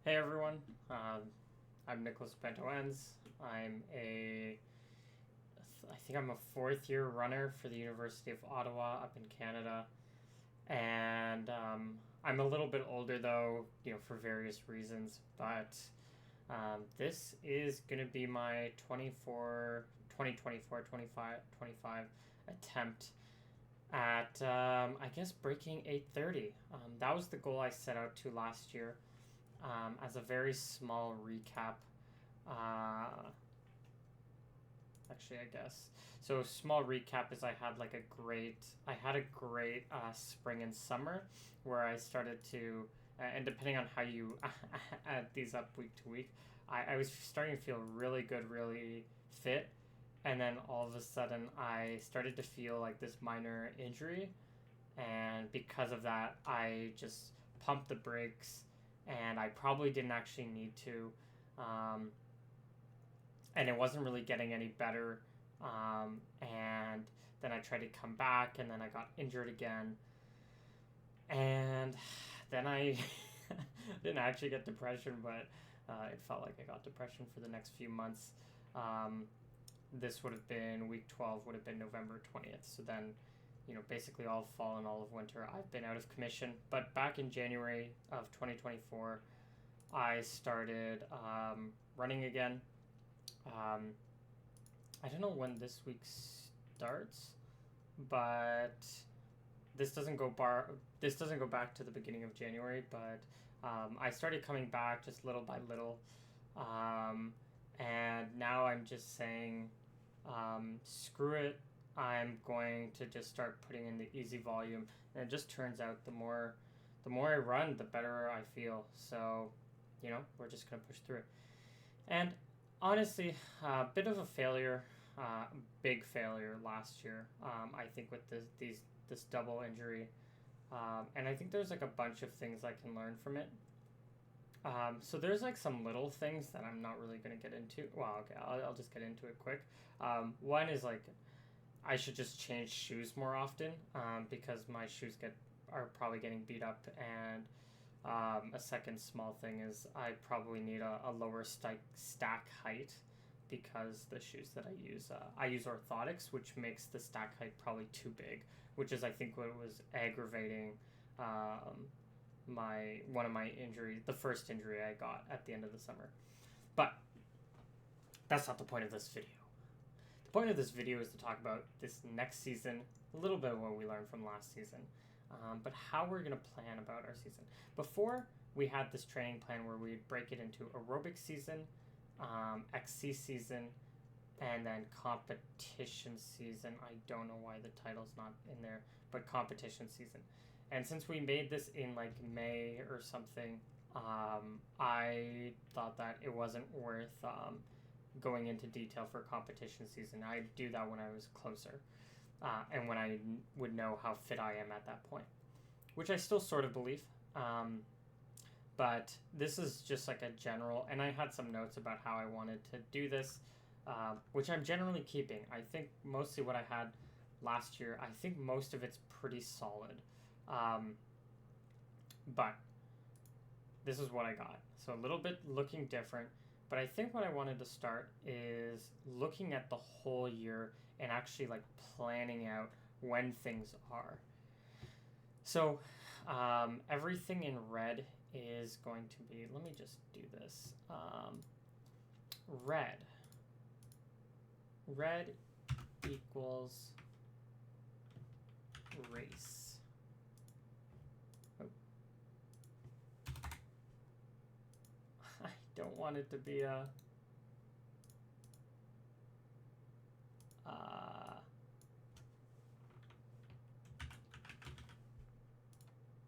Hey everyone, I'm Nicholas Bento-Enns. I think I'm a fourth year runner for the University of Ottawa up in Canada. And I'm a little bit older though, for various reasons. But this is going to be my 2025 attempt at, I guess, breaking 8:30. That was the goal I set out to last year. As a very small recap, uh, actually, I guess. So small recap is I had a great spring and summer where I started to, and depending on how you add these up week to week, I was starting to feel really good, really fit, and then all of a sudden I started to feel like this minor injury, and because of that, I just pumped the brakes, and I probably didn't actually need to, um, and it wasn't really getting any better, and then I tried to come back, and then I got injured again, and then I didn't actually get depression, but it felt like I got depression for the next few months. Um, this would have been week 12, would have been November 20th. So then, basically all of fall and all of winter, I've been out of commission. But back in January of 2024, I started running again. Um, I don't know when this week starts, but this doesn't go bar. This doesn't go back to the beginning of January, but I started coming back just little by little, um, and now I'm just saying, screw it. I'm going to just start putting in the easy volume, and it just turns out the more I run, the better I feel. So, we're just gonna push through it. And honestly, a bit of a failure, big failure last year. I think with this double injury, and I think there's like a bunch of things I can learn from it. So there's like some little things that I'm not really gonna get into. Well, okay, I'll just get into it quick. One is like I should just change shoes more often, because my shoes are probably getting beat up. And a second small thing is I probably need a lower stack height, because the shoes that I use orthotics, which makes the stack height probably too big, which is I think what was aggravating um, my one of my injuries, the first injury I got at the end of the summer. But that's not the point of this video. The point of this video is to talk about this next season, a little bit of what we learned from last season, but how we're going to plan about our season. Before, we had this training plan where we'd break it into aerobic season, XC season, and then competition season. I don't know why the title's not in there, but competition season. And since we made this in like May or something, I thought that it wasn't worth going into detail for competition season. I'd do that when I was closer, and when I would know how fit I am at that point, which I still sort of believe. But this is just like a general, and I had some notes about how I wanted to do this, which I'm generally keeping. I think mostly what I had last year, I think most of it's pretty solid. Um, but this is what I got. So a little bit looking different, but I think what I wanted to start is looking at the whole year and actually like planning out when things are. So everything in red is going to be, let me just do this. Red. Red equals race. Oh. I don't want it to be a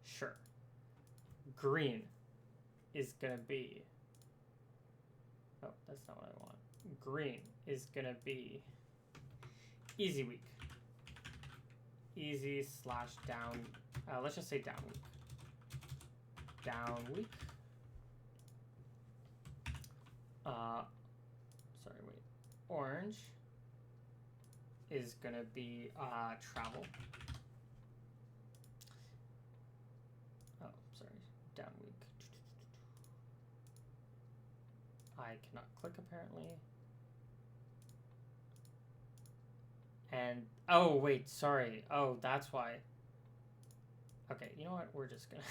sure. Green is gonna be, oh, that's not what I want. Green is gonna be easy week. Easy slash down, let's just say down week. Down week. Sorry, wait. Orange is gonna be travel. Oh, sorry, down week. I cannot click apparently. And, oh, wait, sorry. Oh, that's why. Okay, you know what? We're just gonna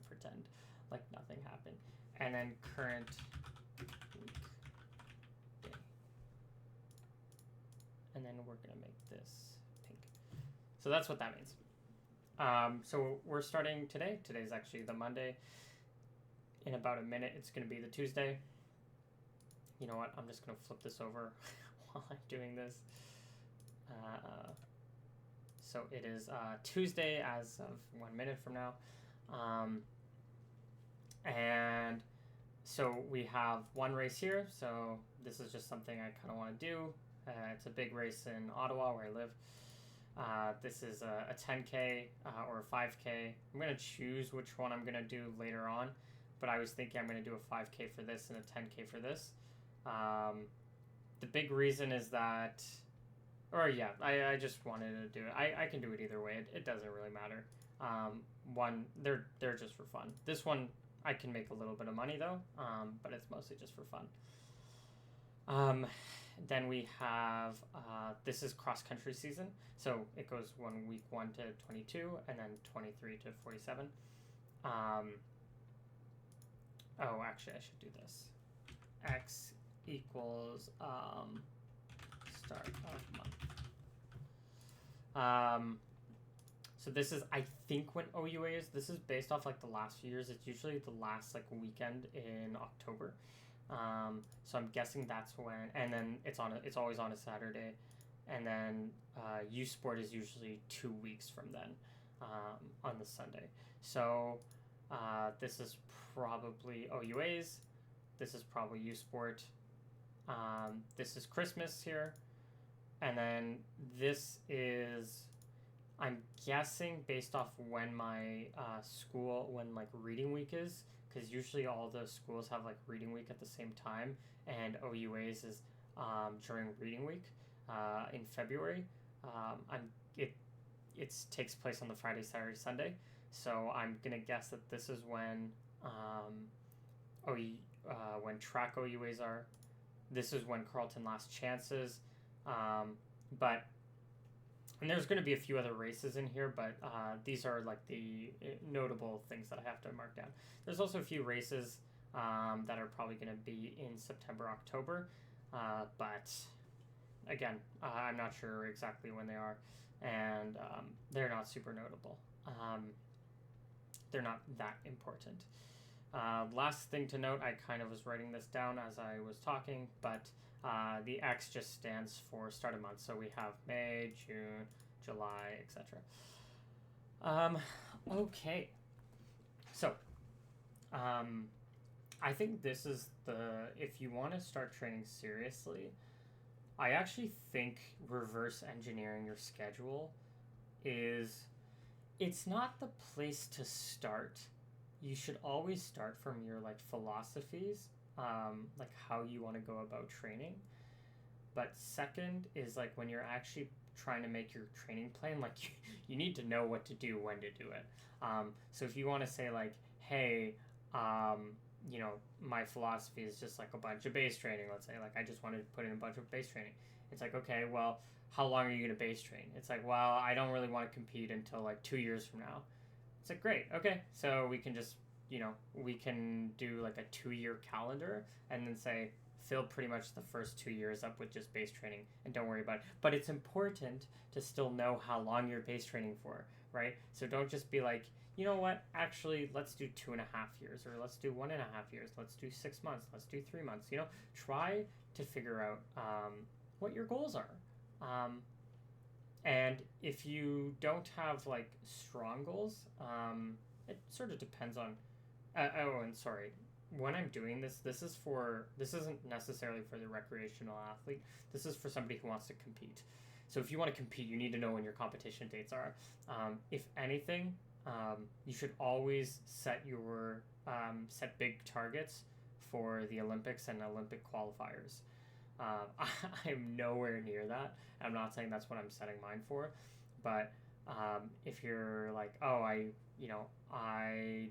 pretend like nothing happened. And then current week day. And then we're gonna make this pink. So that's what that means. So we're starting today. Today's actually the Monday. In about a minute, it's gonna be the Tuesday. You know what? I'm just gonna flip this over while I'm doing this. So it is Tuesday as of 1 minute from now. And so we have one race here. So this is just something I kind of want to do. It's a big race in Ottawa where I live. This is a 10K or a 5K. I'm going to choose which one I'm going to do later on. But I was thinking I'm going to do a 5K for this and a 10K for this. The big reason is that... Or yeah, I just wanted to do it. I can do it either way. It doesn't really matter. They're just for fun. This one I can make a little bit of money though, but it's mostly just for fun. Then we have this is cross country season, so it goes week 1 to 22, and then 23 to 47. Oh, actually, I should do this. X equals start of month. So this is, I think, when OUA is. This is based off like the last few years. It's usually the last like weekend in October. So I'm guessing that's when, and then it's always on a Saturday, and then U Sport is usually 2 weeks from then, on the Sunday. So this is probably OUA's. This is probably U Sport. This is Christmas here. And then this is, I'm guessing based off when my when like reading week is, because usually all the schools have like reading week at the same time, and OUA's is during reading week in February. It takes place on the Friday, Saturday, Sunday. So I'm gonna guess that this is when when track OUA's are. This is when Carleton Last Chances. And there's going to be a few other races in here, but these are like the notable things that I have to mark down. There's also a few races that are probably going to be in September, October, but again, I'm not sure exactly when they are, and they're not super notable. They're not that important. Last thing to note, I kind of was writing this down as I was talking, but the X just stands for start of month. So we have May, June, July, etc. Okay. So, I think this is if you want to start training seriously, I actually think reverse engineering your schedule it's not the place to start. You should always start from your like philosophies, like how you want to go about training. But second is like when you're actually trying to make your training plan, like you need to know what to do, when to do it. So if you want to say like, hey, my philosophy is just like a bunch of base training, let's say, like I just wanted to put in a bunch of base training. It's like, okay, well, how long are you going to base train? It's like, well, I don't really want to compete until like 2 years from now. It's like, great, okay, so we can just, we can do like a 2-year calendar and then say, fill pretty much the first 2 years up with just base training and don't worry about it. But it's important to still know how long you're base training for, right? So don't just be like, you know what, actually, let's do 2.5 years, or let's do 1.5 years, let's do 6 months, let's do 3 months. Try to figure out what your goals are. And if you don't have like strong goals, it sort of depends on. And sorry, when I'm doing this isn't necessarily for the recreational athlete. This is for somebody who wants to compete. So if you want to compete, you need to know when your competition dates are. If anything, you should always set big targets for the Olympics and Olympic qualifiers. I'm nowhere near that. I'm not saying that's what I'm setting mine for, but if you're like, oh, I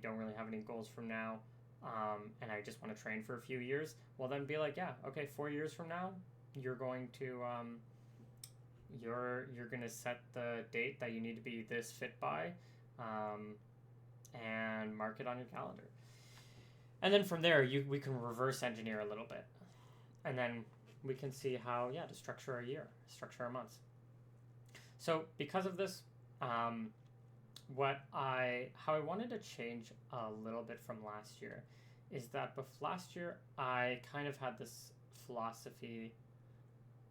don't really have any goals from now, and I just want to train for a few years, well then be like, yeah, okay, 4 years from now, you're going to you're gonna set the date that you need to be this fit by, um, and mark it on your calendar. And then from there, we can reverse engineer a little bit, and then we can see how to structure our year, structure our months. So because of this, how I wanted to change a little bit from last year is that last year I kind of had this philosophy,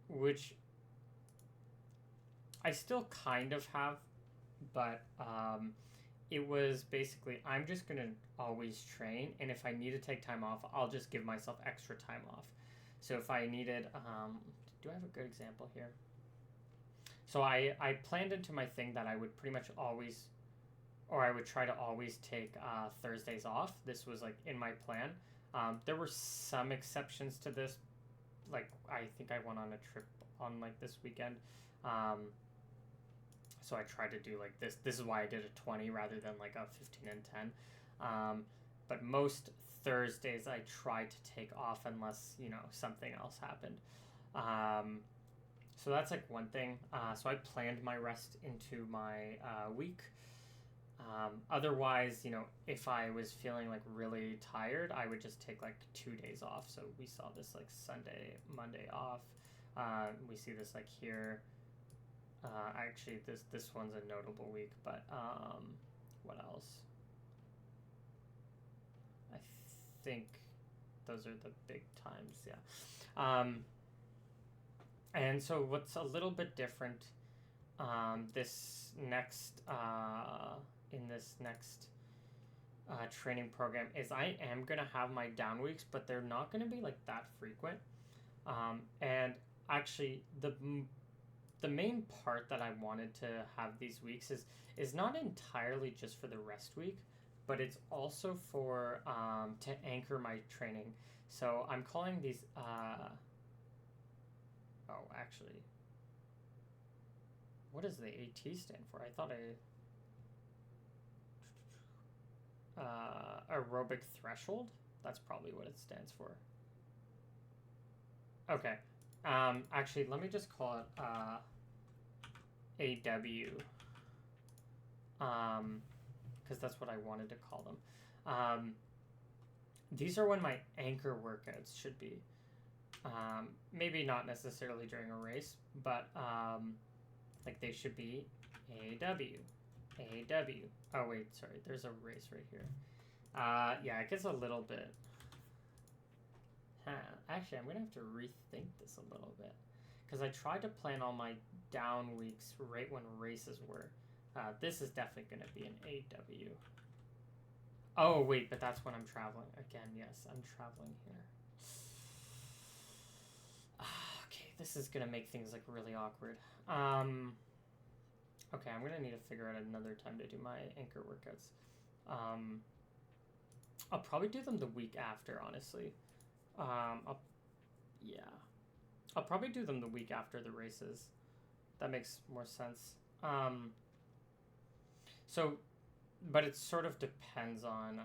which I still kind of have, but it was basically I'm just gonna always train, and if I need to take time off, I'll just give myself extra time off. So if I needed, do I have a good example here? So I planned into my thing that I would pretty much always, or I would try to always take Thursdays off. This was like in my plan. There were some exceptions to this. Like I think I went on a trip on like this weekend. So I tried to do like this. This is why I did a 20 rather than like a 15 and 10. But most Thursdays I tried to take off unless, something else happened. So that's like one thing. So I planned my rest into my week. Otherwise, if I was feeling like really tired, I would just take like 2 days off. So we saw this like Sunday, Monday off. We see this like here. Actually, this one's a notable week, but what else? I think those are the big times, yeah. And so what's a little bit different this next training program is I am gonna have my down weeks, but they're not gonna be like that frequent. And actually, the main part that I wanted to have these weeks is not entirely just for the rest week, but it's also for to anchor my training. So I'm calling these. Actually, what does the AT stand for? I thought aerobic threshold. That's probably what it stands for. Okay. Actually, let me just call it AW. Because that's what I wanted to call them. These are when my anchor workouts should be. Maybe not necessarily during a race, but like they should be AW. Oh wait, sorry, there's a race right here. Yeah, it gets a little bit. Actually, I'm gonna have to rethink this a little bit, because I tried to plan all my down weeks right when races were. This is definitely gonna be an AW. Oh wait, but that's when I'm traveling. Again, yes, I'm traveling here. Okay, this is gonna make things like really awkward. Okay, I'm gonna need to figure out another time to do my anchor workouts. I'll probably do them the week after, honestly. I'll probably do them the week after the races. That makes more sense. But it sort of depends on.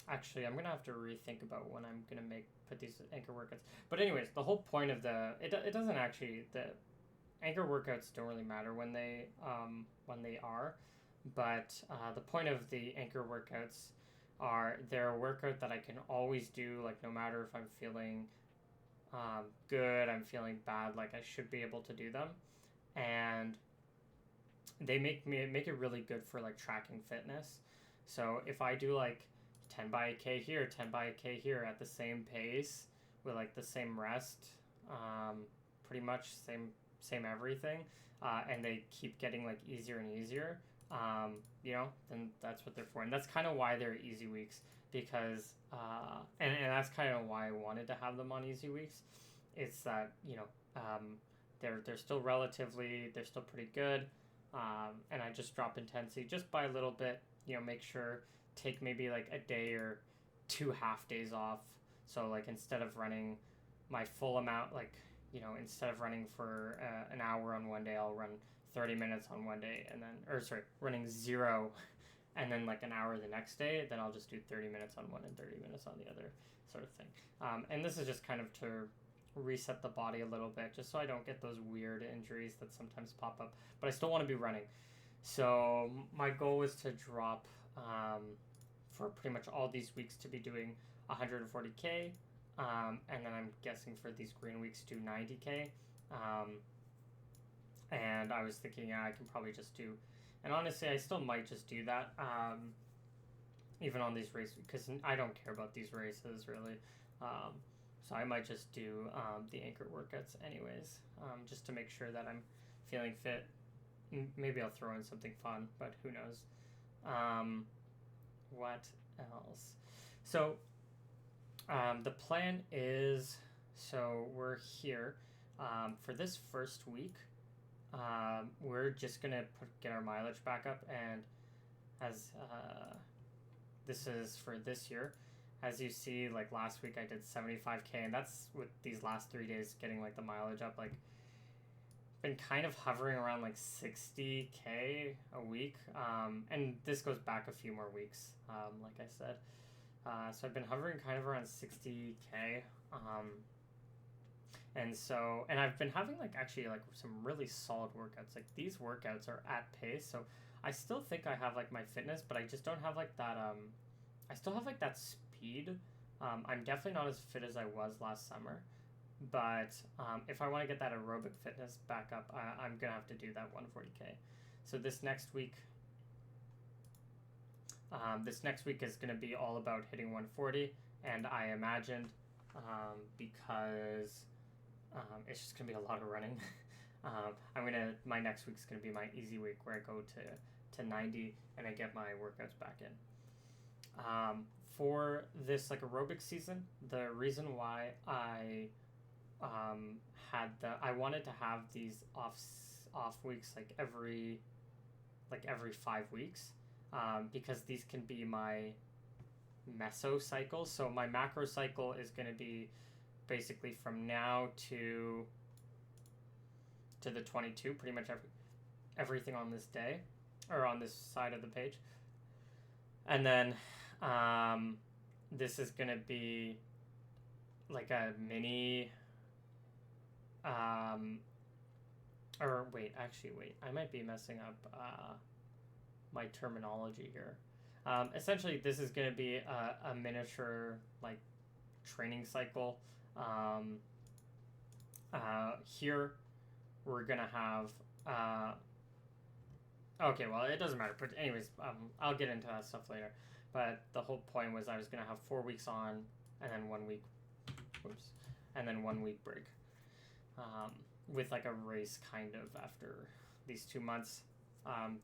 Actually, I'm gonna have to rethink about when I'm gonna put these anchor workouts. But anyways, the whole point of it doesn't actually, the anchor workouts don't really matter when they are, but the point of the anchor workouts are they're a workout that I can always do, like no matter if I'm feeling good, I'm feeling bad, like I should be able to do them, and they make it really good for like tracking fitness. So if I do like 10 by a K here, 10 by a K here at the same pace with like the same rest, pretty much same everything, and they keep getting like easier and easier, then that's what they're for. And that's kind of why they're easy weeks, because and that's kind of why I wanted to have them on easy weeks. It's that they're still they're still pretty good, and I just drop intensity just by a little bit. Make sure take maybe like a day or 2 half days off. So like instead of running my full amount, like instead of running for an hour on one day, I'll run 30 minutes on one day, and then running 0 and then like an hour the next day, then I'll just do 30 minutes on one and 30 minutes on the other, sort of thing. And this is just kind of to reset the body a little bit, just so I don't get those weird injuries that sometimes pop up. But I still want to be running. So my goal was to drop for pretty much all these weeks to be doing 140K. And then I'm guessing for these green weeks do 90K. And I was thinking, I can probably just do, and honestly, I still might just do that, even on these races, because I don't care about these races, really. So I might just do the anchor workouts anyways, just to make sure that I'm feeling fit. Maybe I'll throw in something fun, but who knows. What else? So the plan is, so we're here for this first week. We're just gonna get our mileage back up, and as this is for this year, as you see, like last week I did 75K, and that's with these last 3 days getting like the mileage up. Like, been kind of hovering around like 60K a week, and this goes back a few more weeks, like I said. So I've been hovering kind of around 60K, and I've been having like actually like some really solid workouts. Like, these workouts are at pace, so I still think I have like my fitness, but I just don't have like that, I still have like that speed. I'm definitely not as fit as I was last summer, but if I want to get that aerobic fitness back up, I'm gonna have to do that 140K. So this next week is going to be all about hitting 140, and I imagined, because it's just going to be a lot of running, my next week's going to be my easy week, where I go to 90 and I get my workouts back in. For this like aerobic season, the reason why I wanted to have these off weeks like every 5 weeks, because these can be my meso cycles. So my macro cycle is going to be basically from now to the 22, pretty much everything on this day, or on this side of the page. And then this is going to be like a mini, I might be messing up my terminology here. Essentially, this is going to be a miniature like training cycle. Here we're going to have okay, well, it doesn't matter, but anyways, I'll get into that stuff later. But the whole point was I was going to have 4 weeks on, and then 1 week, and then 1 week break, with like a race kind of after these 2 months.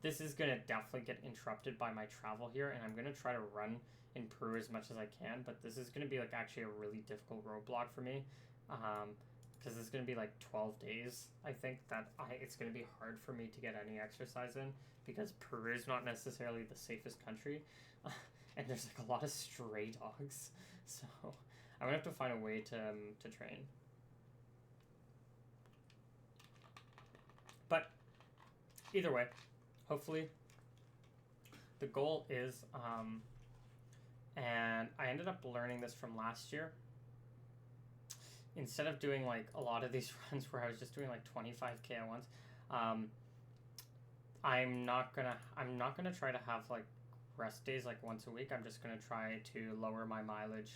This is going to definitely get interrupted by my travel here, and I'm going to try to run in Peru as much as I can, but this is going to be like actually a really difficult roadblock for me, because it's going to be like 12 days, I think, that it's going to be hard for me to get any exercise in, because Peru is not necessarily the safest country, and there's like a lot of stray dogs, so I'm going to have to find a way to train. But either way, hopefully the goal is, and I ended up learning this from last year, instead of doing like a lot of these runs where I was just doing like 25K at once, I'm not gonna try to have like rest days like once a week. I'm just gonna try to lower my mileage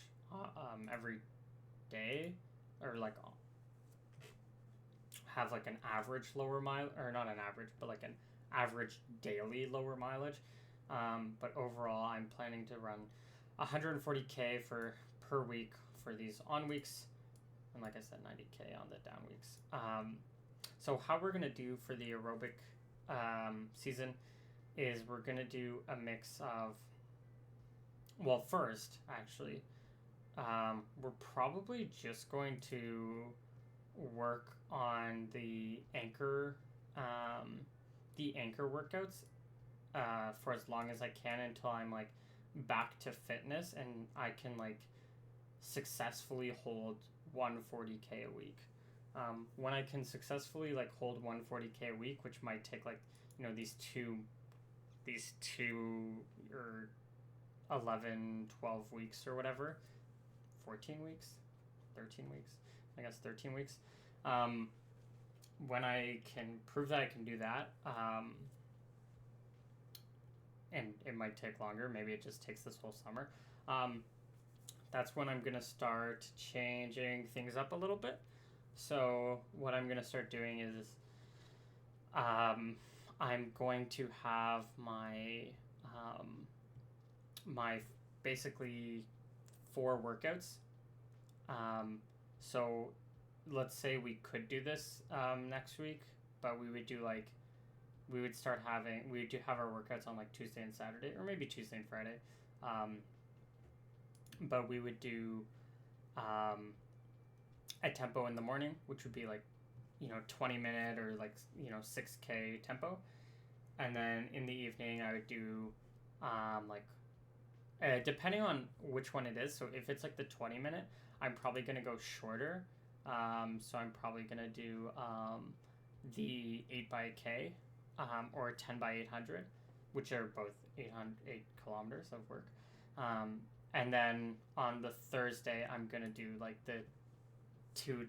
every day, or like have like an average lower mile, or not an average, but like an average daily lower mileage. But overall, I'm planning to run 140K per week for these on weeks, and like I said, 90K on the down weeks. So how we're gonna do for the aerobic season is we're gonna do a mix of, well, first actually, we're probably just going to work on the anchor workouts for as long as I can, until I'm like back to fitness and I can like successfully hold 140K a week. When I can successfully like hold 140K a week, which might take like, these 2 these 2 or 11, 12 weeks or whatever, 14 weeks, 13 weeks, I guess 13 weeks. When I can prove that I can do that, and it might take longer, maybe it just takes this whole summer, that's when I'm going to start changing things up a little bit. So what I'm going to start doing is I'm going to have my my basically 4 workouts. So let's say we could do this next week, but we would do like we would do have our workouts on like Tuesday and Saturday, or maybe Tuesday and Friday. But we would do a tempo in the morning, which would be like 20-minute or like 6K tempo, and then in the evening I would do depending on which one it is. So if it's like the 20-minute, I'm probably gonna go shorter. So I'm probably gonna do the 8x8K or 10x800, which are both 8 kilometers of work. And then on the Thursday, I'm gonna do like the 2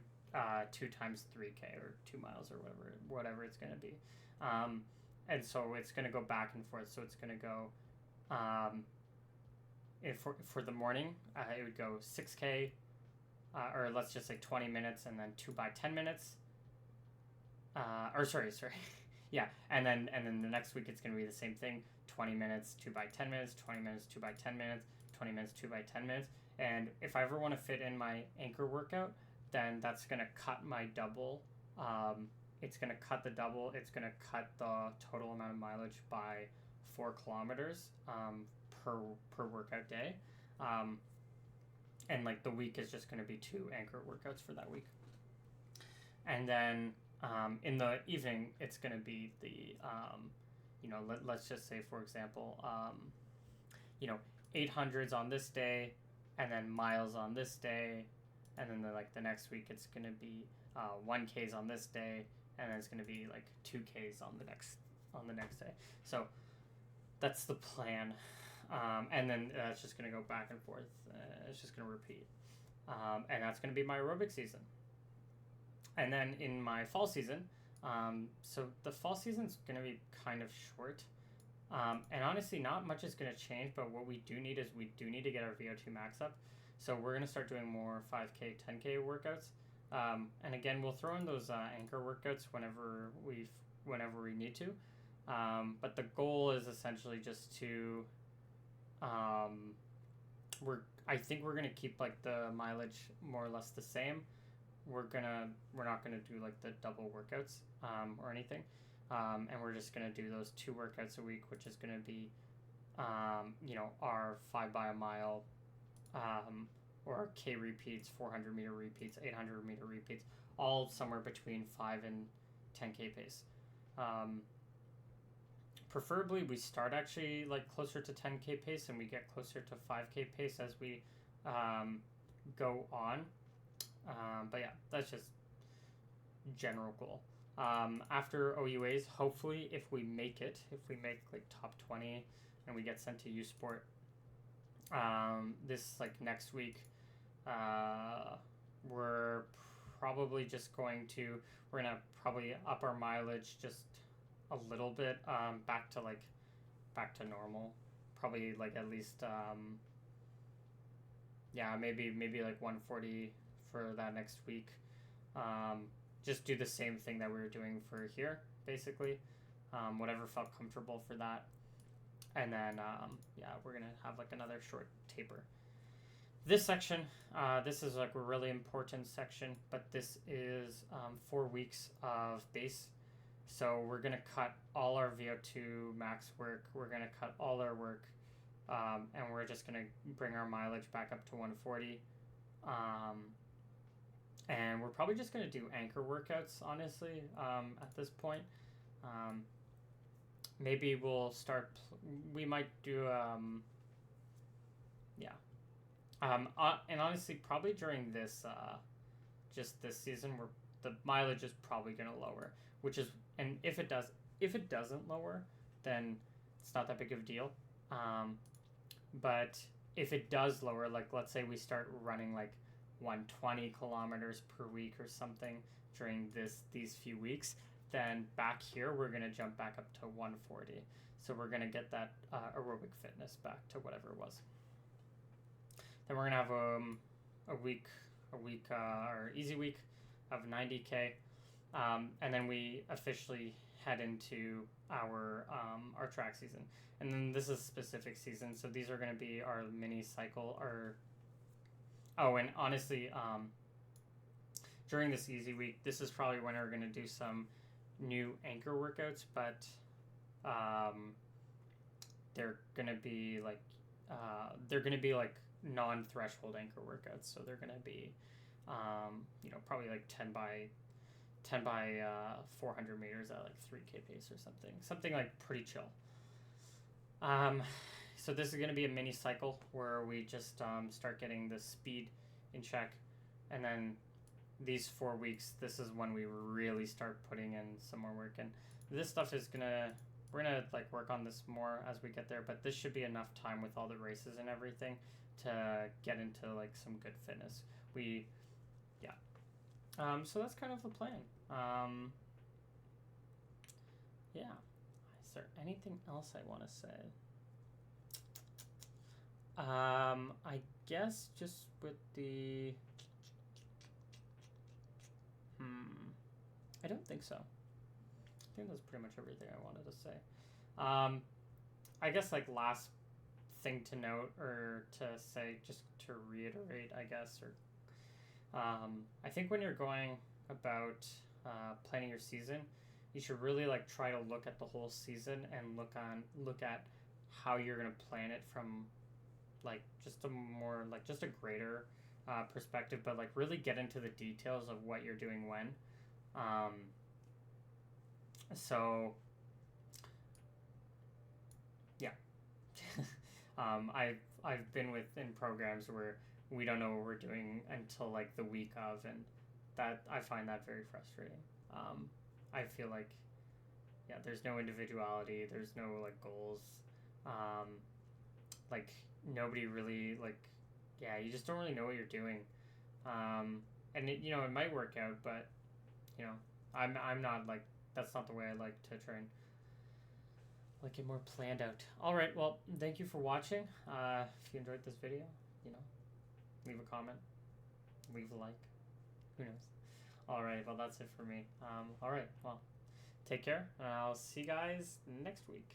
times 3K or 2 miles or whatever it's gonna be. And so it's gonna go back and forth. So it's gonna go for the morning, it would go 6K, or let's just say 20 minutes, and then 2x10 minutes. Or sorry, yeah. And then the next week it's gonna be the same thing: 20 minutes, 2x10 minutes, 20 minutes, 2x10 minutes, 20 minutes, 2x10 minutes. And if I ever want to fit in my anchor workout, then that's gonna cut my double. It's gonna cut the double. It's gonna cut the total amount of mileage by 4 kilometers per workout day. And like the week is just going to be 2 anchor workouts for that week. And then in the evening, it's going to be the, let's just say, for example, 800s on this day, and then miles on this day. And then the next week, it's going to be 1Ks on this day, and then it's going to be like 2Ks on the next day. So that's the plan. And then it's just going to go back and forth. It's just going to repeat. And that's going to be my aerobic season. And then in my fall season, so the fall season's going to be kind of short. And honestly, not much is going to change, but what we do need is we do need to get our VO2 max up. So we're going to start doing more 5K, 10K workouts. And again, we'll throw in those anchor workouts whenever we need to. But the goal is essentially just to I think we're gonna keep like the mileage more or less the same. We're not gonna do like the double workouts or anything, and we're just gonna do those 2 workouts a week, which is gonna be our 5 by a mile, or our K repeats, 400 meter repeats, 800 meter repeats, all somewhere between 5 and 10K pace. Preferably we start actually like closer to 10K pace and we get closer to 5K pace as we go on. But yeah, that's just general goal. After OUAs, hopefully if we make like top 20 and we get sent to U Sport, this like next week, we're probably up our mileage just a little bit, back to normal, probably like at least maybe like 140 for that next week. Just do the same thing that we were doing for here, basically, whatever felt comfortable for that. And then we're gonna have like another short taper. This section, this is like a really important section, but this is 4 weeks of base. So we're going to cut all our VO2 max work. We're going to cut all our work, and we're just going to bring our mileage back up to 140. And we're probably just going to do anchor workouts, honestly, at this point. Maybe we'll start, we might do, and honestly, probably during this, just this season, the mileage is probably going to lower, which is, and if it doesn't lower, then It's not that big of a deal. But if it does lower, like let's say we start running like 120 kilometers per week or something during these few weeks, then back here we're gonna jump back up to 140. So we're gonna get that aerobic fitness back to whatever it was. Then we're gonna have a week or easy week of 90K, and then we officially head into our track season. And then this is specific season, so these are going to be our mini cycle. And honestly, during this easy week, this is probably when we're going to do some new anchor workouts, but they're going to be like non-threshold anchor workouts. So they're going to be probably like 10 by 400 meters at like 3K pace or something like pretty chill. So this is going to be a mini cycle where we just start getting the speed in check, and then these 4 weeks, this is when we really start putting in some more work. And this stuff is we're gonna like work on this more as we get there, but this should be enough time with all the races and everything to get into like some good fitness. So that's kind of the plan. Yeah. Is there anything else I want to say? I guess just with the... I don't think so. I think that's pretty much everything I wanted to say. I guess like last thing to note or to say, just to reiterate, I guess, or I think when you're going about planning your season, you should really like try to look at the whole season and look at how you're gonna plan it from like just a greater perspective, but like really get into the details of what you're doing when. So yeah. I've been in programs where we don't know what we're doing until like the week of, and that I find that very frustrating. I feel like there's no individuality, there's no like goals, like nobody really you just don't really know what you're doing, and it might work out, but I'm not like, that's not the way I like to train. Like it more planned out. All right, well, thank you for watching. If you enjoyed this video, leave a comment, leave a like, who knows. All right, well, that's it for me. All right, well, take care, and I'll see you guys next week.